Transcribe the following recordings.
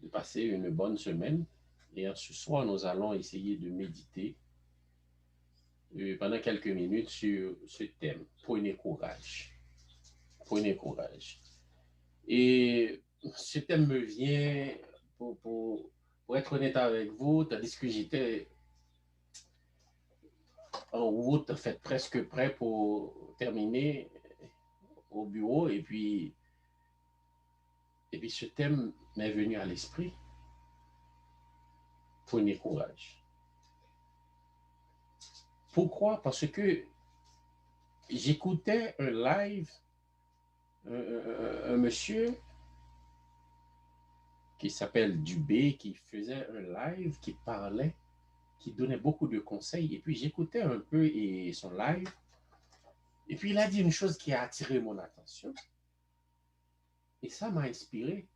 de passer une bonne semaine. Et ce soir, nous allons essayer de méditer pendant quelques minutes sur ce thème. Prenez courage. Prenez courage. Et ce thème me vient pour être honnête avec vous, tandis que j'étais en route, en fait, presque prêt pour terminer au bureau. Et puis ce thème m'est venu à l'esprit. Prenez courage. Pourquoi? Parce que j'écoutais un live, un monsieur qui s'appelle Dubé, qui faisait un live, qui parlait, qui donnait beaucoup de conseils. Et puis j'écoutais un peu son live. Et puis il a dit une chose qui a attiré mon attention. Et ça m'a inspiré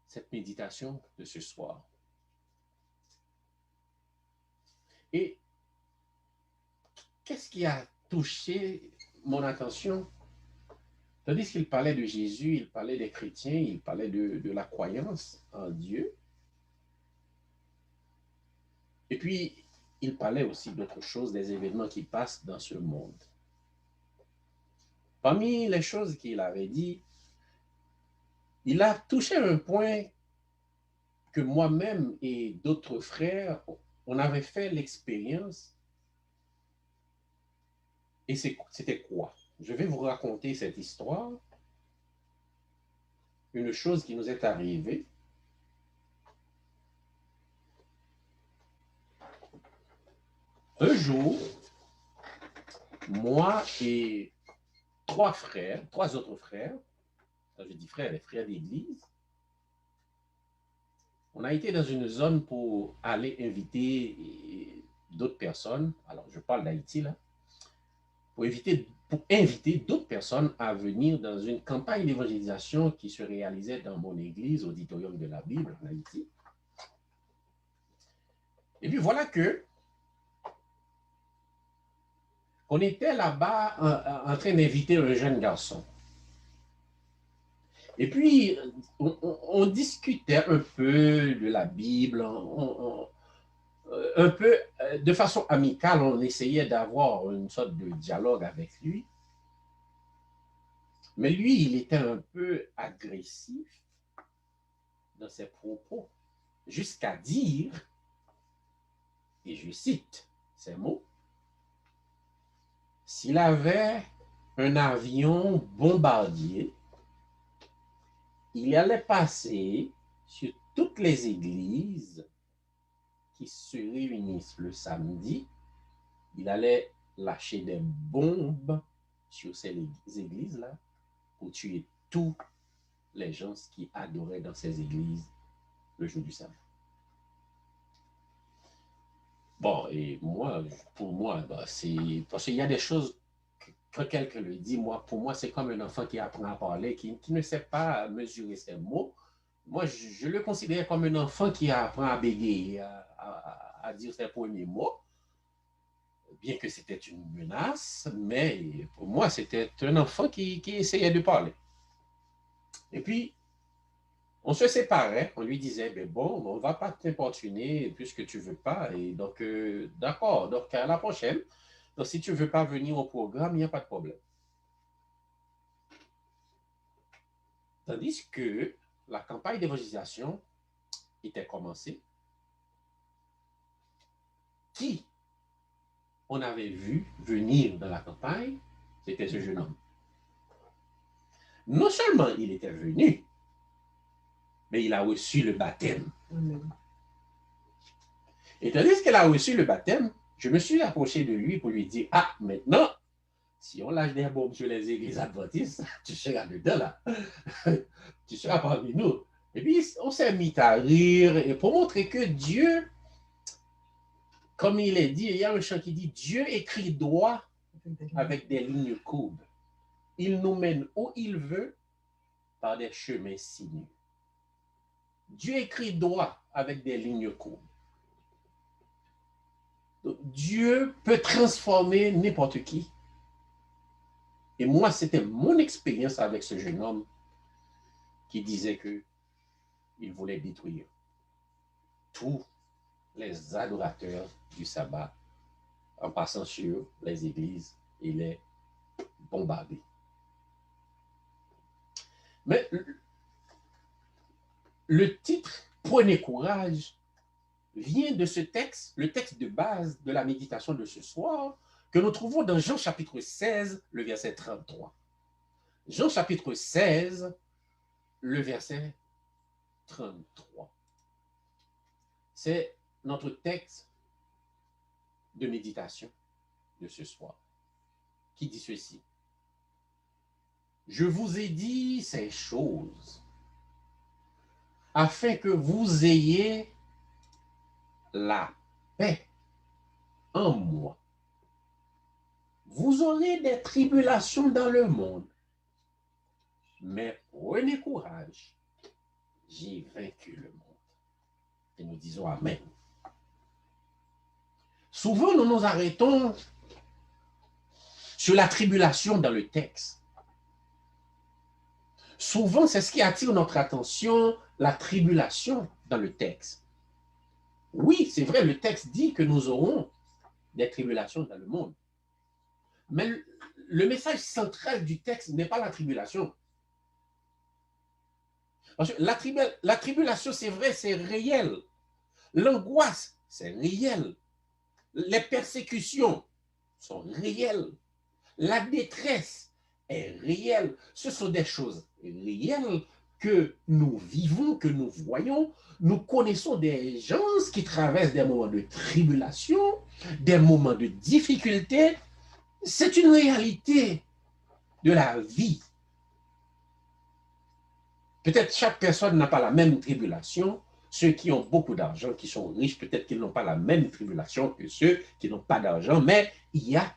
cette méditation de ce soir. Et qu'est-ce qui a touché mon attention? Tandis qu'il parlait de Jésus, il parlait des chrétiens, il parlait de la croyance en Dieu. Et puis, il parlait aussi d'autres choses, des événements qui passent dans ce monde. Parmi les choses qu'il avait dit, il a touché un point que moi-même et d'autres frères, on avait fait l'expérience. Et c'était quoi? Je vais vous raconter cette histoire. Une chose qui nous est arrivée. Un jour, moi et trois autres frères, je dis frères, les frères d'église, on a été dans une zone pour aller inviter d'autres personnes. Alors, je parle d'Haïti là. Pour inviter d'autres personnes à venir dans une campagne d'évangélisation qui se réalisait dans mon église, Auditorium de la Bible en Haïti. Et puis voilà que on était là-bas en train d'inviter un jeune garçon. Et puis, on discutait un peu de la Bible, un peu de façon amicale, on essayait d'avoir une sorte de dialogue avec lui. Mais lui, il était un peu agressif dans ses propos, jusqu'à dire, et je cite ces mots, s'il avait un avion bombardier, il allait passer sur toutes les églises qui se réunissent le samedi. Il allait lâcher des bombes sur ces églises-là pour tuer tous les gens qui adoraient dans ces églises le jour du sabbat. Bon, et moi, pour moi, c'est parce qu'il y a des choses, quand quelqu'un le dit, pour moi, c'est comme un enfant qui apprend à parler, qui ne sait pas mesurer ses mots. Moi, je le considère comme un enfant qui apprend à bégayer, à dire ses premiers mots, bien que c'était une menace, mais pour moi, c'était un enfant qui essayait de parler. Et puis, on se séparait, on lui disait, ben bon, on ne va pas t'importuner puisque tu ne veux pas. Et donc, d'accord, donc à la prochaine. Donc, si tu ne veux pas venir au programme, il n'y a pas de problème. Tandis que la campagne d'évangélisation était commencée. Qui on avait vu venir dans la campagne, c'était ce jeune homme. Non seulement il était venu, mais il a reçu le baptême. Amen. Et tandis qu'il a reçu le baptême, je me suis approché de lui pour lui dire, ah, maintenant, si on lâche des bombes sur les églises adventistes, tu seras dedans là. Tu seras parmi nous. Et puis, on s'est mis à rire et pour montrer que Dieu, comme il est dit, il y a un chant qui dit, Dieu écrit droit avec des lignes courbes. Il nous mène où il veut par des chemins sinueux. Dieu écrit droit avec des lignes courbes. Donc, Dieu peut transformer n'importe qui. Et moi, c'était mon expérience avec ce jeune homme qui disait que il voulait détruire tous les adorateurs du sabbat en passant sur les églises et les bombarder. Mais le titre « Prenez courage » vient de ce texte, le texte de base de la méditation de ce soir, que nous trouvons dans Jean chapitre 16, le verset 33. Jean chapitre 16, le verset 33. C'est notre texte de méditation de ce soir, qui dit ceci. Je vous ai dit ces choses afin que vous ayez la paix en moi. Vous aurez des tribulations dans le monde, mais prenez courage, j'ai vaincu le monde. Et nous disons Amen. Souvent, nous nous arrêtons sur la tribulation dans le texte. Souvent, c'est ce qui attire notre attention, la tribulation dans le texte. Oui, c'est vrai, le texte dit que nous aurons des tribulations dans le monde. Mais le message central du texte n'est pas la tribulation. Parce que la tribulation, c'est vrai, c'est réel. L'angoisse, c'est réel. Les persécutions sont réelles. La détresse est réelle. Ce sont des choses réelles que nous vivons, que nous voyons. Nous connaissons des gens qui traversent des moments de tribulation, des moments de difficulté. C'est une réalité de la vie. Peut-être chaque personne n'a pas la même tribulation. Ceux qui ont beaucoup d'argent, qui sont riches, peut-être qu'ils n'ont pas la même tribulation que ceux qui n'ont pas d'argent, mais il y a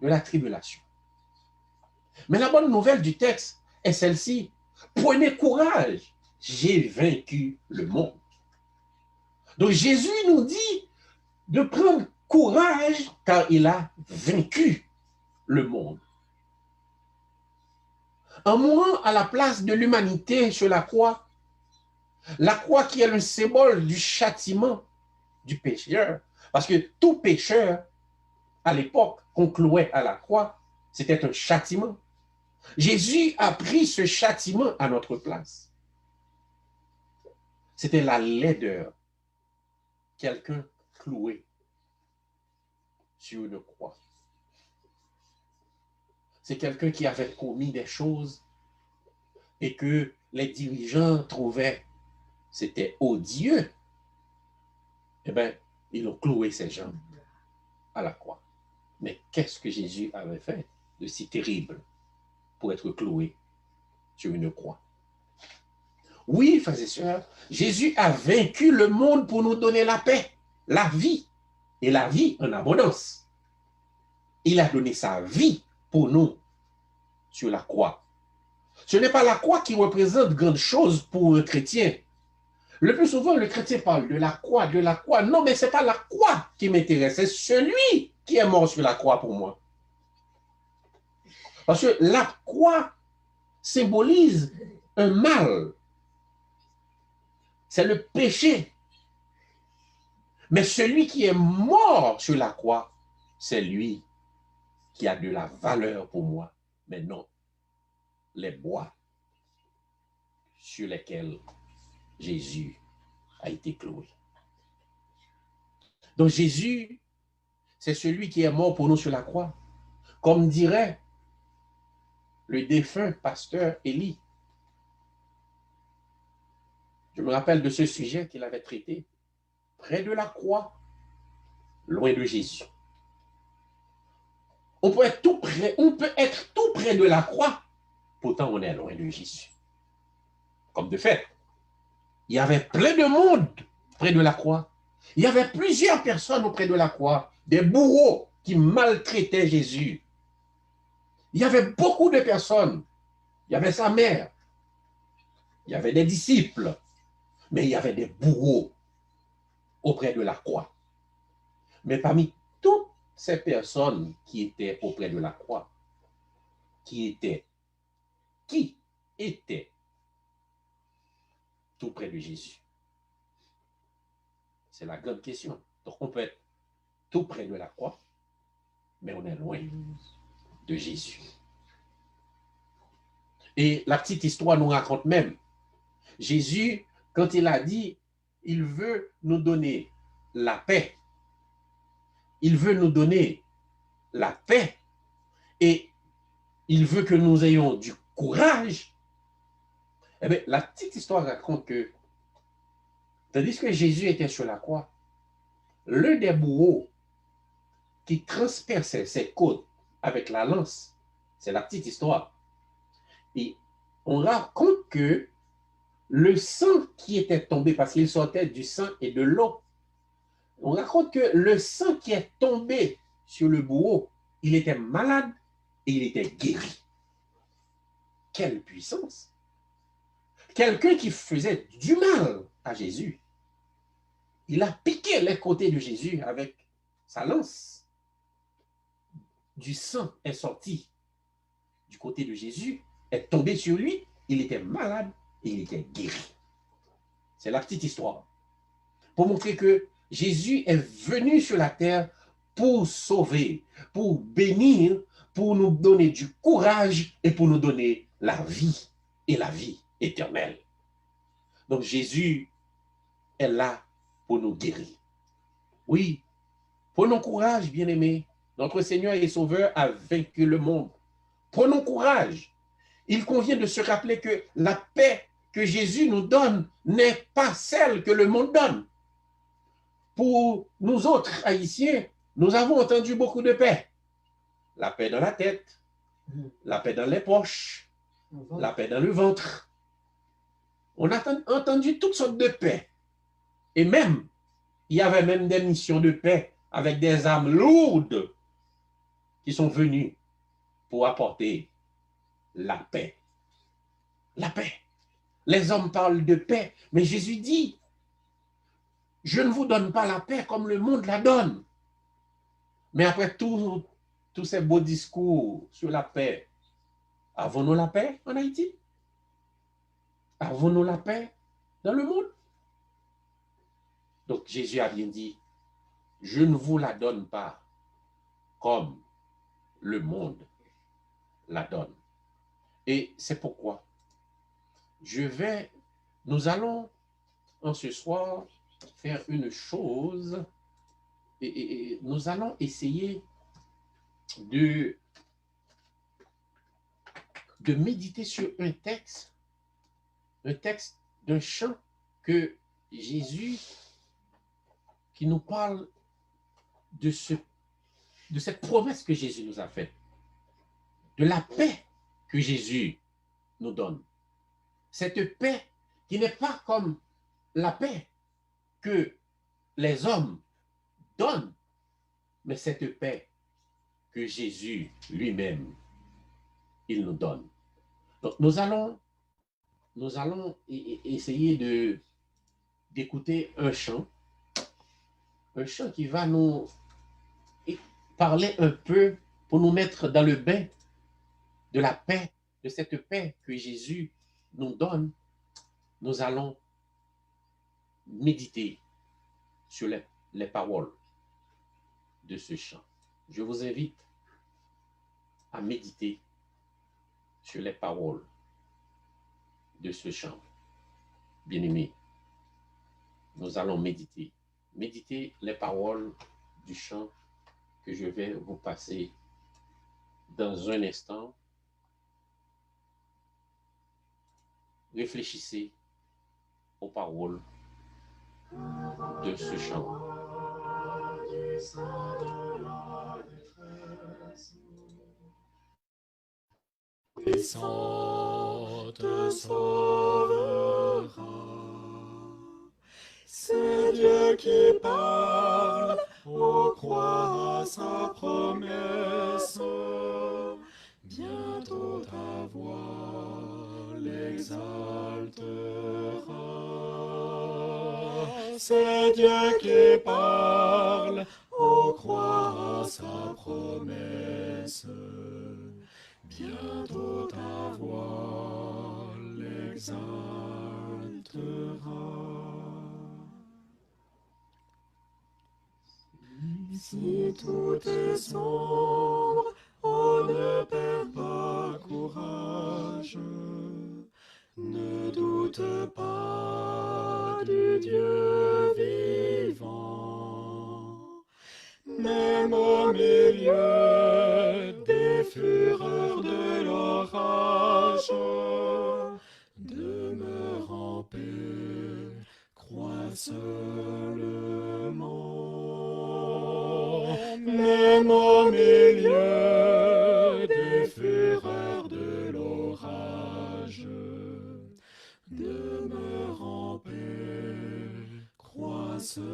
de la tribulation. Mais la bonne nouvelle du texte est celle-ci. Prenez courage, j'ai vaincu le monde. Donc Jésus nous dit de prendre courage car il a vaincu le monde. En mourant à la place de l'humanité sur la croix qui est le symbole du châtiment du pécheur, parce que tout pécheur, à l'époque qu'on clouait à la croix, c'était un châtiment. Jésus a pris ce châtiment à notre place. C'était la laideur. Quelqu'un cloué sur une croix. C'est quelqu'un qui avait commis des choses et que les dirigeants trouvaient c'était odieux. Eh bien, ils ont cloué ces gens à la croix. Mais qu'est-ce que Jésus avait fait de si terrible pour être cloué sur une croix? Oui, frères et sœurs, Jésus a vaincu le monde pour nous donner la paix, la vie, et la vie en abondance. Il a donné sa vie pour nous sur la croix. Ce n'est pas la croix qui représente grande chose pour un chrétien. Le plus souvent, le chrétien parle de la croix, de la croix. Non, mais ce n'est pas la croix qui m'intéresse, c'est celui qui est mort sur la croix pour moi. Parce que la croix symbolise un mal. C'est le péché. Mais celui qui est mort sur la croix, c'est lui qui a de la valeur pour moi. Mais non, les bois sur lesquels Jésus a été cloué. Donc Jésus, c'est celui qui est mort pour nous sur la croix. Comme dirait le défunt pasteur Élie. Je me rappelle de ce sujet qu'il avait traité. Près de la croix, loin de Jésus. On peut être tout près de la croix, pourtant on est loin de Jésus. Comme de fait, il y avait plein de monde près de la croix. Il y avait plusieurs personnes auprès de la croix, des bourreaux qui maltraitaient Jésus. Il y avait beaucoup de personnes. Il y avait sa mère. Il y avait des disciples. Mais il y avait des bourreaux auprès de la croix. Mais parmi toutes ces personnes qui étaient auprès de la croix, qui étaient tout près de Jésus? C'est la grande question. Donc, on peut être tout près de la croix, mais on est loin de Jésus. Et la petite histoire nous raconte même, Jésus, quand il a dit, il veut nous donner la paix, il veut nous donner la paix, et il veut que nous ayons du courage. Eh bien, la petite histoire raconte que, tandis que Jésus était sur la croix, l'un des bourreaux qui transperçait ses côtes avec la lance, c'est la petite histoire. Et on raconte que le sang qui était tombé, parce qu'il sortait du sang et de l'eau, on raconte que le sang qui est tombé sur le bourreau, il était malade et il était guéri. Quelle puissance! Quelqu'un qui faisait du mal à Jésus, il a piqué les côtés de Jésus avec sa lance. Du sang est sorti du côté de Jésus, est tombé sur lui, il était malade et il était guéri. C'est la petite histoire. Pour montrer que Jésus est venu sur la terre pour sauver, pour bénir, pour nous donner du courage et pour nous donner la vie et la vie éternelle. Donc Jésus est là pour nous guérir. Oui, prenons courage, bien-aimés. Notre Seigneur et Sauveur a vaincu le monde. Prenons courage. Il convient de se rappeler que la paix que Jésus nous donne n'est pas celle que le monde donne. Pour nous autres Haïtiens, nous avons entendu beaucoup de paix. La paix dans la tête, la paix dans les poches, la paix dans le ventre. On a entendu toutes sortes de paix. Et même, il y avait même des missions de paix avec des âmes lourdes qui sont venues pour apporter la paix. La paix. Les hommes parlent de paix, mais Jésus dit, je ne vous donne pas la paix comme le monde la donne. Mais après tous ces beaux discours sur la paix, avons-nous la paix en Haïti? Avons-nous la paix dans le monde? Donc Jésus a bien dit, je ne vous la donne pas comme le monde la donne. Et c'est pourquoi nous allons en ce soir faire une chose et nous allons essayer de méditer sur un texte d'un chant que Jésus, qui nous parle de cette promesse que Jésus nous a faite, de la paix que Jésus nous donne. Cette paix qui n'est pas comme la paix que les hommes donnent, mais cette paix que Jésus lui-même, il nous donne. Donc nous allons essayer d'écouter un chant qui va nous parler un peu pour nous mettre dans le bain de la paix, de cette paix que Jésus nous donne. Nous allons méditer sur les paroles de ce chant. Je vous invite à méditer sur les paroles de ce chant. Bien-aimés, nous allons méditer les paroles du chant que je vais vous passer dans un instant. Réfléchissez aux paroles de ce chant. Puissant te sauvera, c'est Dieu qui parle, ô croix à sa promesse, bientôt ta voix l'exaltera. C'est Dieu qui parle, ô croix à sa promesse, bientôt ta voix l'exaltera. Si tout est sombre, oh ne perds pas courage. Ne doute pas du Dieu vivant. Même au milieu des fureurs de l'orage, demeure en paix, crois seulement. Même au milieu des fureurs de l'orage, demeure en paix, crois seulement.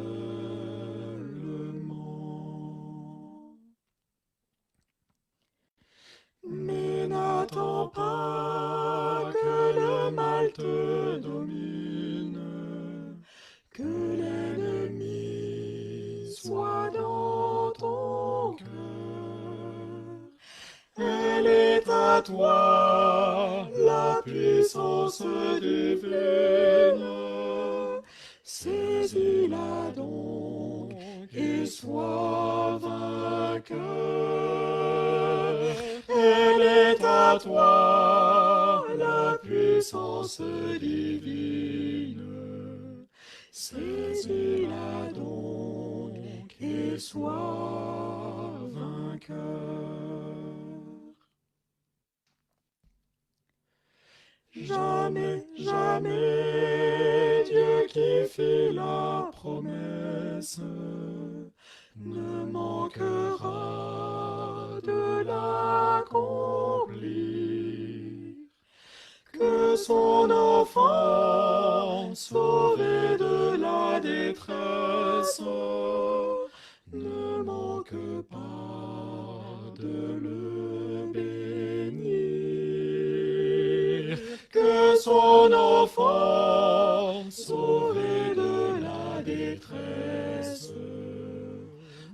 Mais n'attends pas que le mal te domine, que l'ennemi soit dans ton cœur. Elle est à toi, la puissance divine. Saisis-la donc et sois vainqueur. Elle est à toi, la puissance divine. Saisis-la donc et sois vainqueur. Jamais, jamais, Dieu qui fit la promesse ne manquera de l'accomplir. Que son enfant, sauvé de la détresse, ne manque pas de le bénir. Que son enfant, sauvé de la détresse,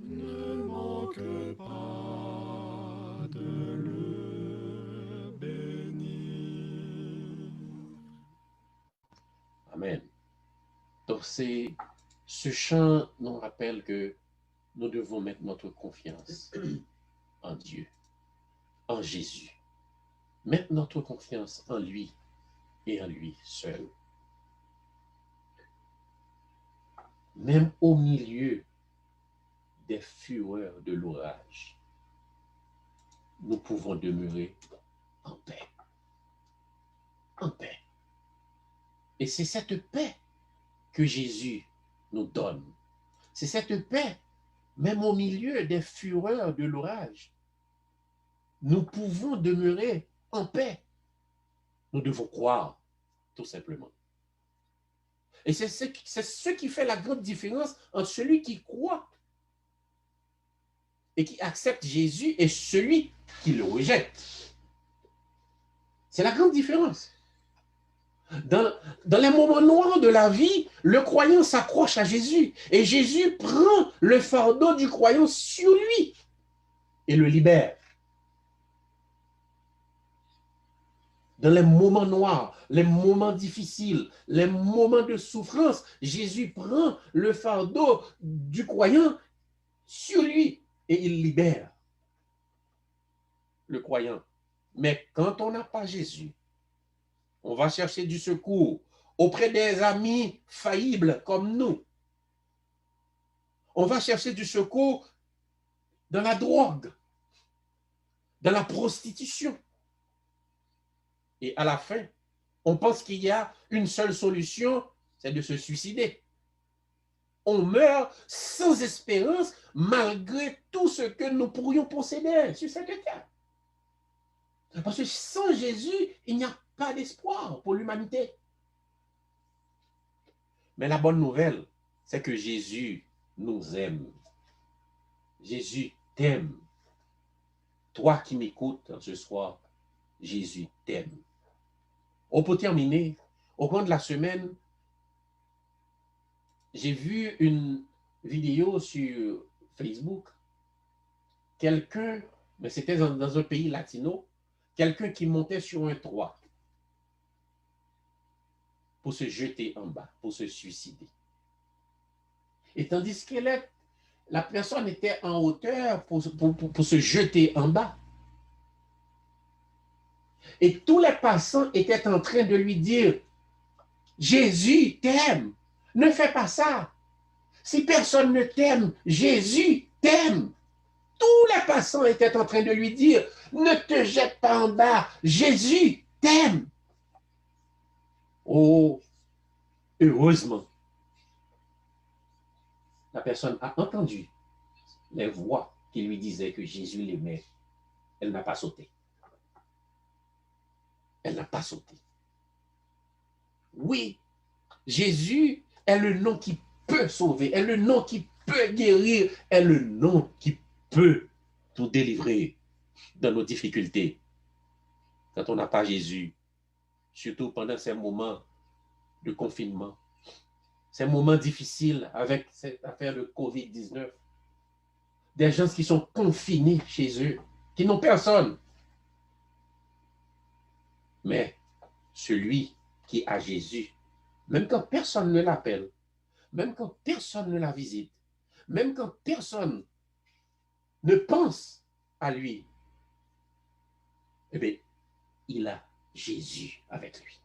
ne manque pas de le bénir. Amen. Donc, ce chant nous rappelle que nous devons mettre notre confiance en Dieu, en Jésus. Mettre notre confiance en lui et en lui seul. Même au milieu des fureurs de l'orage, nous pouvons demeurer en paix. En paix. Et c'est cette paix que Jésus nous donne. C'est cette paix, même au milieu des fureurs de l'orage. Nous pouvons demeurer en paix. Nous devons croire, tout simplement. Et c'est ce qui fait la grande différence entre celui qui croit et qui accepte Jésus et celui qui le rejette. C'est la grande différence. Dans les moments noirs de la vie, le croyant s'accroche à Jésus et Jésus prend le fardeau du croyant sur lui et le libère. Dans les moments noirs, les moments difficiles, les moments de souffrance, Jésus prend le fardeau du croyant sur lui et il libère le croyant. Mais quand on n'a pas Jésus, on va chercher du secours auprès des amis faillibles comme nous. On va chercher du secours dans la drogue, dans la prostitution. Et à la fin, on pense qu'il y a une seule solution, c'est de se suicider. On meurt sans espérance malgré tout ce que nous pourrions posséder sur cette terre. Parce que sans Jésus, il n'y a pas d'espoir pour l'humanité. Mais la bonne nouvelle, c'est que Jésus nous aime. Jésus t'aime. Toi qui m'écoutes ce soir, Jésus t'aime. Pour terminer, au cours de la semaine, j'ai vu une vidéo sur Facebook. Quelqu'un, mais c'était dans un pays latino, quelqu'un qui montait sur un toit. pour se jeter en bas, pour se suicider. Et tandis que la personne était en hauteur pour se jeter en bas. Et tous les passants étaient en train de lui dire, Jésus t'aime, ne fais pas ça. Si personne ne t'aime, Jésus t'aime. Tous les passants étaient en train de lui dire, ne te jette pas en bas, Jésus t'aime. Oh, heureusement, la personne a entendu les voix qui lui disaient que Jésus l'aimait. Elle n'a pas sauté. Elle n'a pas sauté. Oui, Jésus est le nom qui peut sauver, est le nom qui peut guérir, est le nom qui peut nous délivrer dans nos difficultés. Quand on n'a pas Jésus, surtout pendant ces moments de confinement, ces moments difficiles avec cette affaire de COVID-19, des gens qui sont confinés chez eux, qui n'ont personne. Mais celui qui a Jésus, même quand personne ne l'appelle, même quand personne ne la visite, même quand personne ne pense à lui, eh bien, il a Jésus avec lui.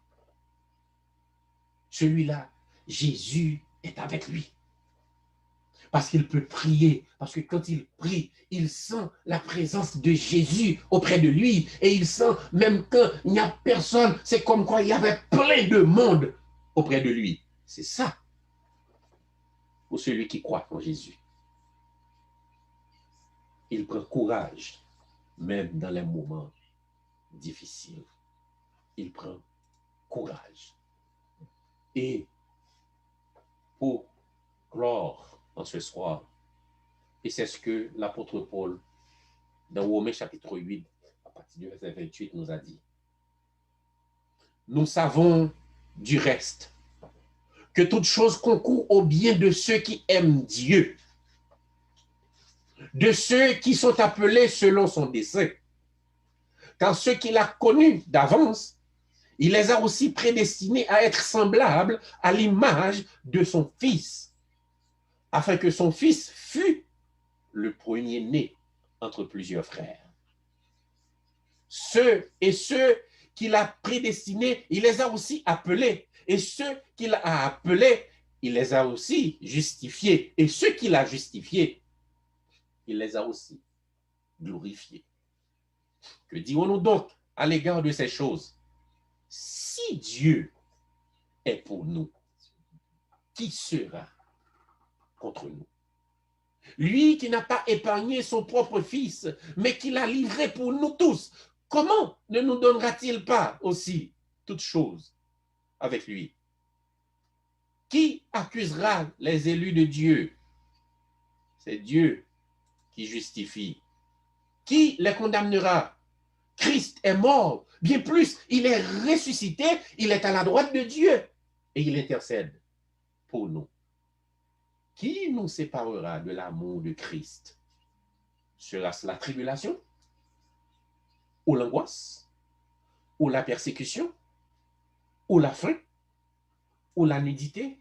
Celui-là, Jésus est avec lui. Parce qu'il peut prier, parce que quand il prie, il sent la présence de Jésus auprès de lui, et il sent même quand il n'y a personne, c'est comme quoi il y avait plein de monde auprès de lui. C'est ça pour celui qui croit en Jésus. Il prend courage, même dans les moments difficiles. Il prend courage. Et pour clore en ce soir, et c'est ce que l'apôtre Paul, dans Romains chapitre 8, à partir du verset 28, nous a dit. Nous savons du reste que toute chose concourt au bien de ceux qui aiment Dieu, de ceux qui sont appelés selon son dessein. Car ceux qu'il a connus d'avance, il les a aussi prédestinés à être semblables à l'image de son Fils, afin que son Fils fût le premier-né entre plusieurs frères. Ceux qu'il a prédestinés, il les a aussi appelés. Et ceux qu'il a appelés, il les a aussi justifiés. Et ceux qu'il a justifiés, il les a aussi glorifiés. Que dirons-nous donc à l'égard de ces choses? Si Dieu est pour nous, qui sera contre nous? Lui qui n'a pas épargné son propre Fils, mais qui l'a livré pour nous tous, comment ne nous donnera-t-il pas aussi toutes choses avec lui? Qui accusera les élus de Dieu? C'est Dieu qui justifie. Qui les condamnera? Christ est mort. Bien plus, il est ressuscité, il est à la droite de Dieu et il intercède pour nous. Qui nous séparera de l'amour de Christ? Sera-ce la tribulation? Ou l'angoisse? Ou la persécution? Ou la faim? Ou la nudité?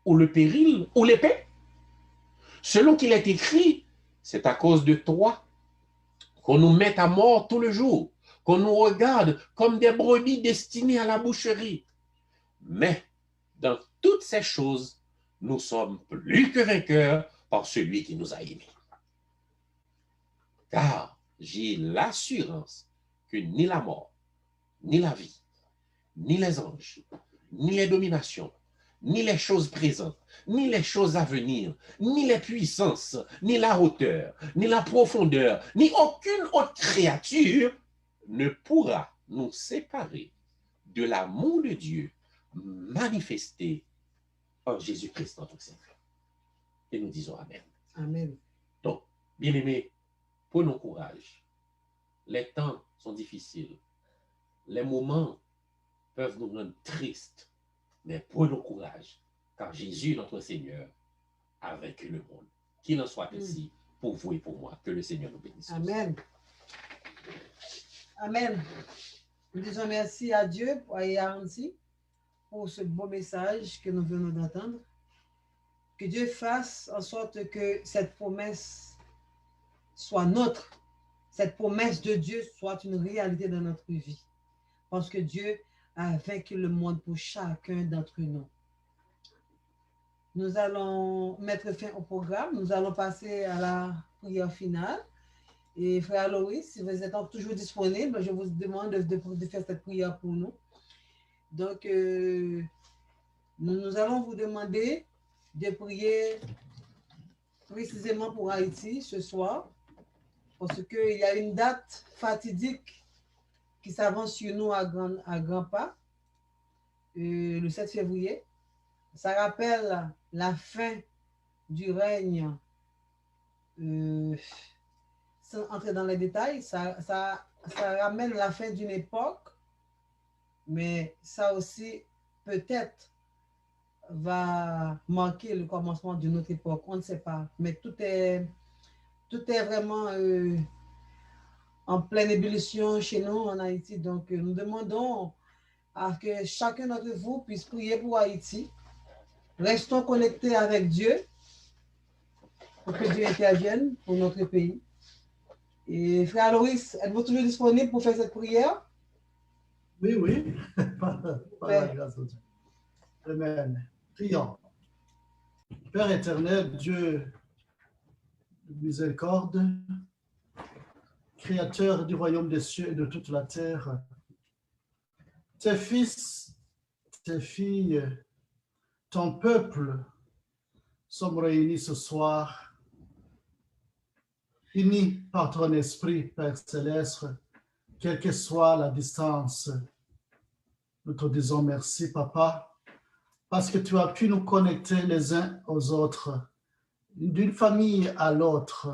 Ou le péril? Ou l'épée? Selon qu'il est écrit, c'est à cause de toi qu'on nous met à mort tout le jour, qu'on nous regarde comme des brebis destinées à la boucherie. Mais dans toutes ces choses, nous sommes plus que vainqueurs par celui qui nous a aimés. Car j'ai l'assurance que ni la mort, ni la vie, ni les anges, ni les dominations, ni les choses présentes, ni les choses à venir, ni les puissances, ni la hauteur, ni la profondeur, ni aucune autre créature ne pourra nous séparer de l'amour de Dieu manifesté en Jésus-Christ notre Seigneur. Et nous disons Amen. Amen. Donc, bien-aimés, prenons courage. Les temps sont difficiles. Les moments peuvent nous rendre tristes. Mais prenons courage, car Jésus, notre Seigneur, a vaincu le monde. Qu'il en soit ainsi pour vous et pour moi. Que le Seigneur nous bénisse. Amen. Amen. Nous disons merci à Dieu pour Yancy, pour ce beau message que nous venons d'entendre. Que Dieu fasse en sorte que cette promesse soit nôtre. Cette promesse de Dieu soit une réalité dans notre vie. Parce que Dieu a vaincu le monde pour chacun d'entre nous. Nous allons mettre fin au programme. Nous allons passer à la prière finale. Et frère Loïs, si vous êtes toujours disponible, je vous demande de faire cette prière pour nous. Donc, nous allons vous demander de prier précisément pour Haïti ce soir, parce qu'il y a une date fatidique qui s'avance sur nous à grands pas, le 7 février. Ça rappelle la fin du règne. Sans entrer dans les détails, ça ramène la fin d'une époque, mais ça aussi peut-être va marquer le commencement d'une autre époque, on ne sait pas, mais tout est vraiment en pleine ébullition chez nous en Haïti. Donc nous demandons à que chacun d'entre vous puisse prier pour Haïti. Restons connectés avec Dieu pour que Dieu intervienne pour notre pays. Et frère Loïs, êtes-vous toujours disponible pour faire cette prière? Oui, oui, par la grâce de Dieu. Amen. Prions. Père éternel, Dieu de miséricorde, Créateur du royaume des cieux et de toute la terre, tes fils, tes filles, ton peuple sommes réunis ce soir, unis par ton esprit, Père céleste, quelle que soit la distance. Nous te disons merci, Papa, parce que tu as pu nous connecter les uns aux autres, d'une famille à l'autre.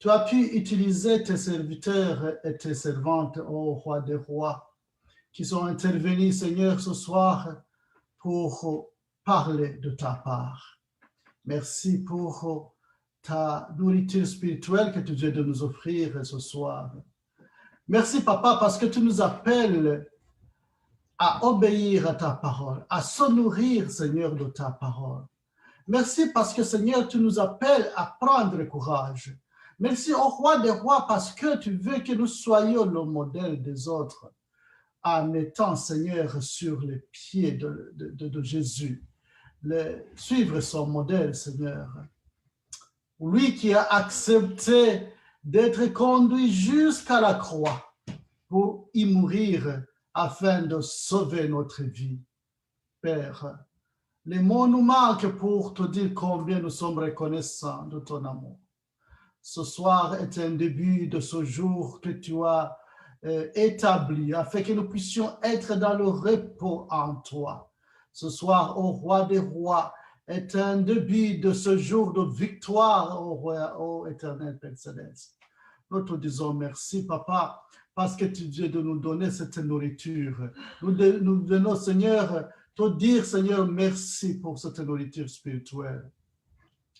Tu as pu utiliser tes serviteurs et tes servantes, ô Roi des rois, qui sont intervenus, Seigneur, ce soir pour parler de ta part. Merci pour ta nourriture spirituelle que tu viens de nous offrir ce soir. Merci, Papa, parce que tu nous appelles à obéir à ta parole, à se nourrir, Seigneur, de ta parole. Merci parce que, Seigneur, tu nous appelles à prendre courage. Merci au Roi des rois parce que tu veux que nous soyons le modèle des autres en étant, Seigneur, sur les pieds de Jésus. Suivre son modèle, Seigneur. Lui qui a accepté d'être conduit jusqu'à la croix pour y mourir afin de sauver notre vie. Père, les mots nous manquent pour te dire combien nous sommes reconnaissants de ton amour. Ce soir est un début de ce jour que tu as établi afin que nous puissions être dans le repos en toi. Ce soir, ô Roi des rois, est un début de ce jour de victoire, ô éternel Père céleste. Nous te disons merci, Papa, parce que tu viens de nous donner cette nourriture. Nous venons, Seigneur, te dire, Seigneur, merci pour cette nourriture spirituelle.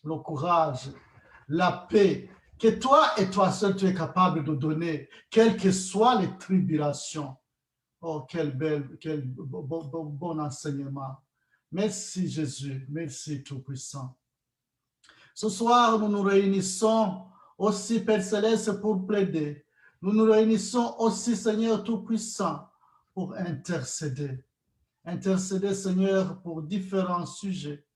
Le courage, la paix, que toi et toi seul tu es capable de donner, quelles que soient les tribulations. Oh, quel bon enseignement. Merci Jésus, merci Tout-Puissant. Ce soir, nous nous réunissons aussi, Père Céleste, pour plaider. Nous nous réunissons aussi, Seigneur Tout-Puissant, pour intercéder. Intercéder, Seigneur, pour différents sujets.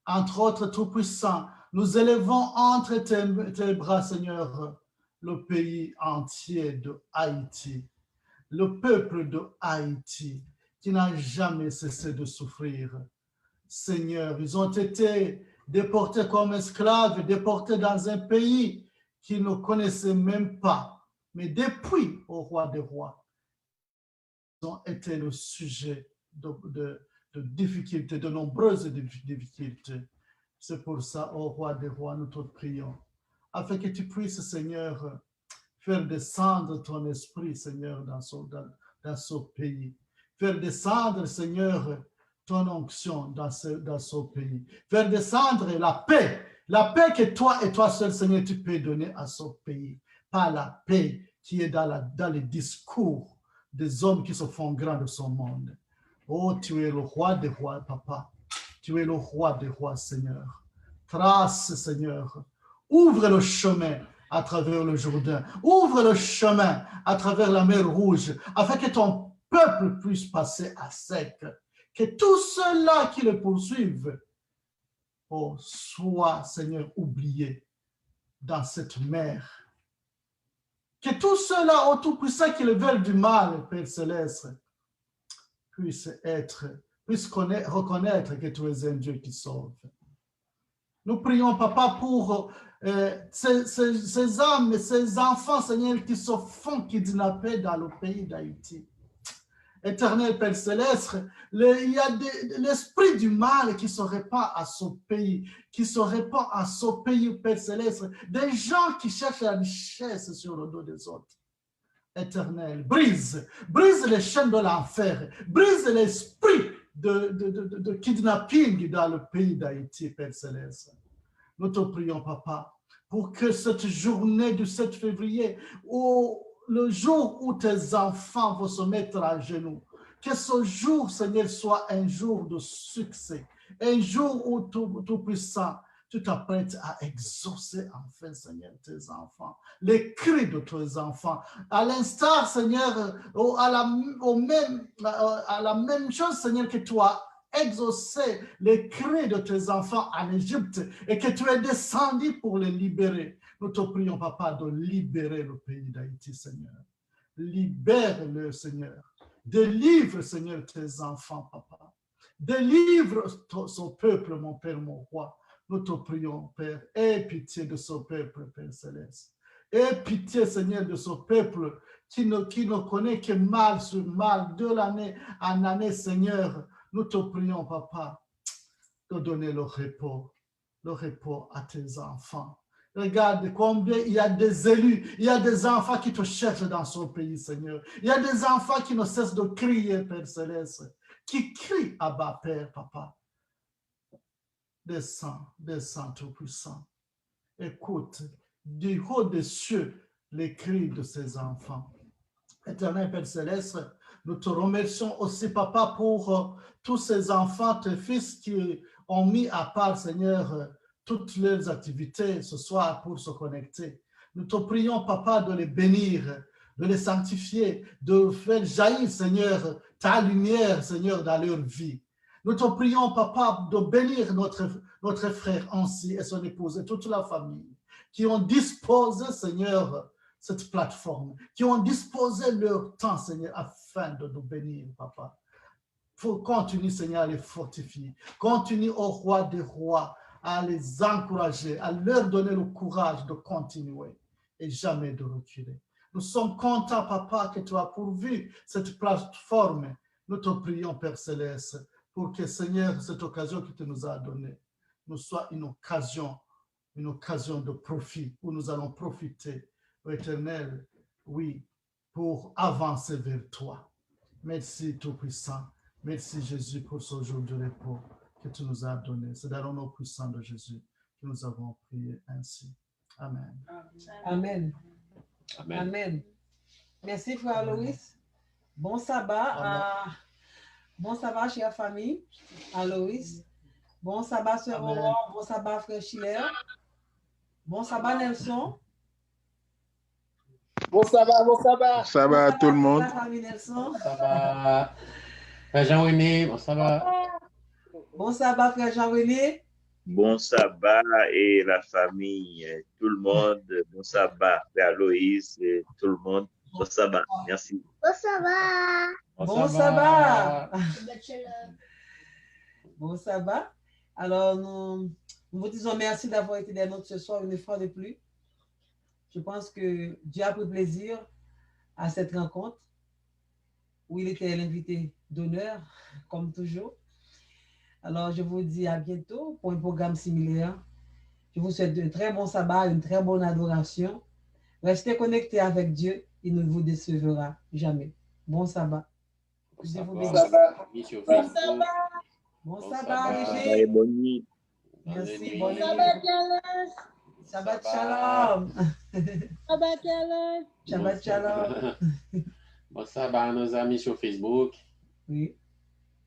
Entre autres, Tout-Puissant, nous élevons entre tes bras, Seigneur, le pays entier de Haïti, le peuple de Haïti, qui n'a jamais cessé de souffrir. Seigneur, ils ont été déportés comme esclaves, déportés dans un pays qu'ils ne connaissaient même pas. Mais depuis, au Roi des rois, ils ont été le sujet de difficultés, de nombreuses difficultés. C'est pour ça, ô Roi des rois, nous te prions, afin que tu puisses, Seigneur, faire descendre ton esprit, Seigneur, dans ce pays. Faire descendre, Seigneur, ton onction dans ce pays. Faire descendre la paix que toi et toi seul, Seigneur, tu peux donner à ce pays. Pas la paix qui est dans les discours des hommes qui se font grands de ce monde. Oh, tu es le roi des rois, papa. Tu es le roi des rois, Seigneur. Trace, Seigneur. Ouvre le chemin à travers le Jourdain. Ouvre le chemin à travers la mer Rouge, afin que ton peuple puisse passer à sec. Que tous ceux-là qui le poursuivent, oh, soient, Seigneur, oubliés dans cette mer. Que tous ceux-là, au Tout-Puissant, qui le veulent du mal, Père Céleste, puissent reconnaître que tu es un Dieu qui sauve. Nous prions, Papa, pour ces âmes et ces enfants, Seigneur, qui se font kidnapper dans le pays d'Haïti. Éternel Père Céleste, il y a l'esprit du mal qui se répand à ce pays, Père Céleste, des gens qui cherchent la richesse sur le dos des autres. Éternel, brise les chaînes de l'enfer, brise l'esprit de kidnapping dans le pays d'Haïti, Père Céleste. Nous te prions, Papa, pour que cette journée du 7 février, le jour où tes enfants vont se mettre à genoux, que ce jour, Seigneur, soit un jour de succès, un jour où Tout-Puissant, tu t'apprêtes à exaucer enfin, Seigneur, tes enfants, les cris de tes enfants, à l'instar, Seigneur, à la même chose, Seigneur, que tu as exaucé les cris de tes enfants en Égypte et que tu es descendu pour les libérer. Nous te prions, Papa, de libérer le pays d'Haïti, Seigneur. Libère-le, Seigneur. Délivre, Seigneur, tes enfants, Papa. Délivre ce peuple, mon Père, mon Roi. Nous te prions, Père. Aie pitié de ce peuple, Père Céleste. Aie pitié, Seigneur, de ce peuple qui ne connaît que mal sur mal, de l'année en année, Seigneur. Nous te prions, Papa, de donner le repos à tes enfants. Regarde combien il y a des élus, il y a des enfants qui te cherchent dans son pays, Seigneur. Il y a des enfants qui ne cessent de crier, Père Céleste, qui crient, Abba, Père, Papa. Descends, Tout-Puissant. Écoute du haut des cieux les cris de ces enfants. Éternel Père Céleste, nous te remercions aussi, Papa, pour tous ces enfants, tes fils qui ont mis à part, Seigneur, toutes leurs activités ce soir pour se connecter. Nous te prions, Papa, de les bénir, de les sanctifier, de faire jaillir, Seigneur, ta lumière, Seigneur, dans leur vie. Nous te prions, Papa, de bénir notre frère Ansi et son épouse et toute la famille qui ont disposé, Seigneur, cette plateforme, qui ont disposé leur temps, Seigneur, afin de nous bénir, Papa. Il faut continuer, Seigneur, à les fortifier. Continue, au roi des rois, à les encourager, à leur donner le courage de continuer et jamais de reculer. Nous sommes contents, Papa, que tu as pourvu cette plateforme. Nous te prions, Père Céleste, pour que, Seigneur, cette occasion que tu nous as donnée nous soit une occasion de profit, où nous allons profiter, Éternel, oui, pour avancer vers toi. Merci, Tout-Puissant. Merci, Jésus, pour ce jour de repos que tu nous as donné. C'est dans le nom puissant de Jésus que nous avons prié ainsi. Amen. Amen. Amen. Amen. Merci, frère Loïs. Bon sabbat, chère famille, à Loïs. Bon sabbat, sœur Aurore. Bon sabbat, frère Schiller. Bon sabbat, Nelson. Bon sabbat, bon sabbat. Bon sabbat à tout le monde. La famille Nelson. Bon sabbat. Frère Jean-René, bon sabbat. Bon sabbat, frère Jean-René. Bon sabbat et la famille, tout le monde. Bon sabbat, frère Loïs et tout le monde. Bon sabbat, merci. Bon sabbat. Bon sabbat. Bon sabbat. Alors, nous vous disons merci d'avoir été des nôtres ce soir une fois de plus. Je pense que Dieu a pris plaisir à cette rencontre où il était l'invité d'honneur, comme toujours. Alors, je vous dis à bientôt pour un programme similaire. Je vous souhaite un très bon sabbat, une très bonne adoration. Restez connectés avec Dieu, il ne vous décevra jamais. Bon sabbat. Bon sabbat. Bon sabbat. Bon sabbat. Bon sabbat, Léger. Bonne nuit. Merci, bonne nuit. Shabbat Shabbat shalom. Shabbat shalom. Shabbat shalom. Bon sabbat à nos amis sur Facebook. Oui.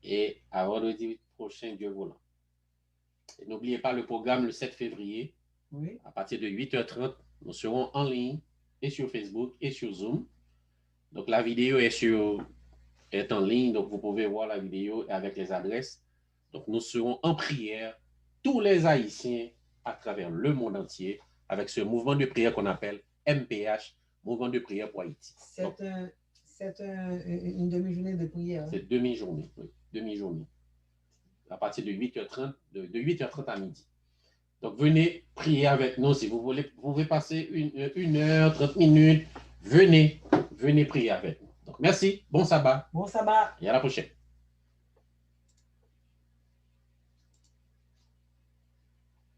Et à vendredi prochain, Dieu voulant. Et n'oubliez pas le programme le 7 février. Oui. À partir de 8h30, nous serons en ligne et sur Facebook et sur Zoom. Donc, la vidéo est en ligne, donc vous pouvez voir la vidéo avec les adresses. Donc, nous serons en prière, tous les Haïtiens à travers le monde entier, avec ce mouvement de prière qu'on appelle MPH, Mouvement de prière pour Haïti. C'est une demi-journée de prière. C'est demi-journée, oui, demi-journée. À partir de 8h30, de 8h30 à midi. Donc, venez prier avec nous si vous voulez. Vous pouvez passer 1 heure, 30 minutes. Venez prier avec nous. Donc, merci. Bon sabbat. Bon sabbat. Et à la prochaine.